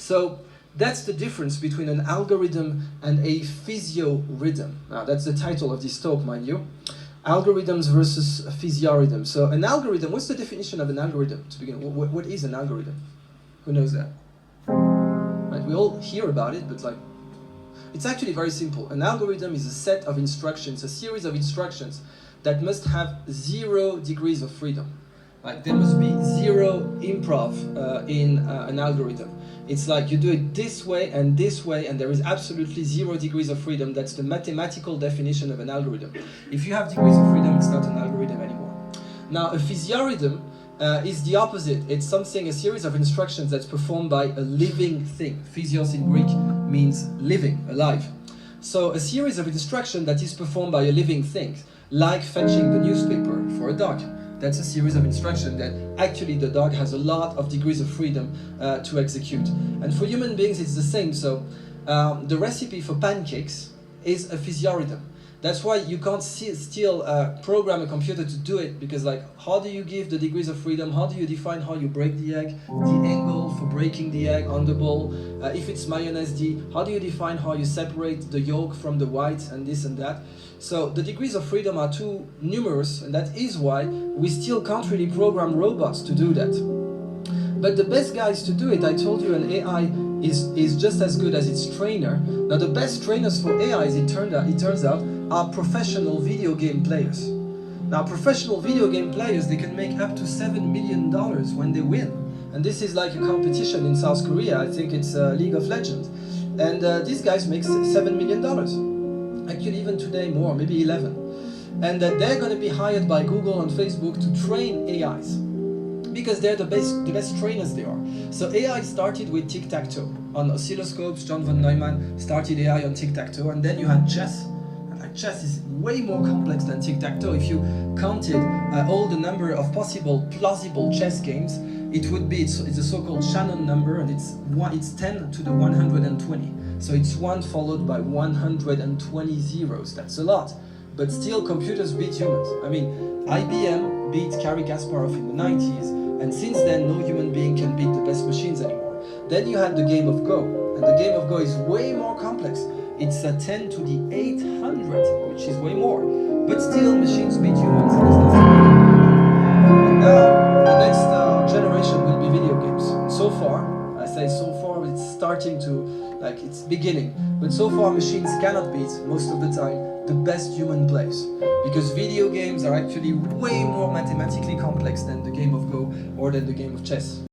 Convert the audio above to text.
So that's the difference between an algorithm and a physiorhythm. Now, that's the title of this talk, mind you. Algorithms versus physiorhythm. So an algorithm, what's the definition of an algorithm to begin with? What is an algorithm? Who knows that? Right, we all hear about it, but like, it's actually very simple. An algorithm is a set of instructions, a series of instructions that must have 0 degrees of freedom. Like, there must be 0 improv in an algorithm. It's like you do it this way, and there is absolutely 0 degrees of freedom. That's the mathematical definition of an algorithm. If you have degrees of freedom, it's not an algorithm anymore. Now, a physiorhythm is the opposite. It's something, a series of instructions that's performed by a living thing. Physios in Greek means living, alive. So a series of instructions that is performed by a living thing, like fetching the newspaper for a dog. That's a series of instructions that actually the dog has a lot of degrees of freedom to execute. And for human beings, it's the same. So the recipe for pancakes is a physiorhythm. That's why you can't still program a computer to do it, because like, how do you give the degrees of freedom? How do you define how you break the egg? The angle for breaking the egg on the bowl. If it's mayonnaise, how do you define how you separate the yolk from the white and this and that? So the degrees of freedom are too numerous, and that is why we still can't really program robots to do that. But the best guys to do it, I told you, an AI is just as good as its trainer. Now the best trainers for AIs, it turns out, are professional video game players. Now professional video game players, they can make up to $7 million when they win. And this is like a competition in South Korea. I think it's League of Legends. And these guys make $7 million. Actually even today more, maybe 11. And they're going to be hired by Google and Facebook to train AIs, because they're the best trainers they are. So AI started with tic-tac-toe. On oscilloscopes, John von Neumann started AI on tic-tac-toe, and then you had chess. Chess is way more complex than tic-tac-toe. If you counted all the number of possible plausible chess games, it would be, it's a so-called Shannon number, and it's 10 to the 120. So it's 1 followed by 120 zeros. That's a lot. But still, computers beat humans. I mean, IBM beat Garry Kasparov in the 90s, and since then, no human being can beat the best machines anymore. Then you had the game of Go, and the game of Go is way more complex. It's a 10 to the 800, which is way more. But still, machines beat humans. And now, the next generation will be video games. So far, I say so far, it's starting to, like, it's beginning. But so far, machines cannot beat, most of the time, the best human plays. Because video games are actually way more mathematically complex than the game of Go or than the game of chess.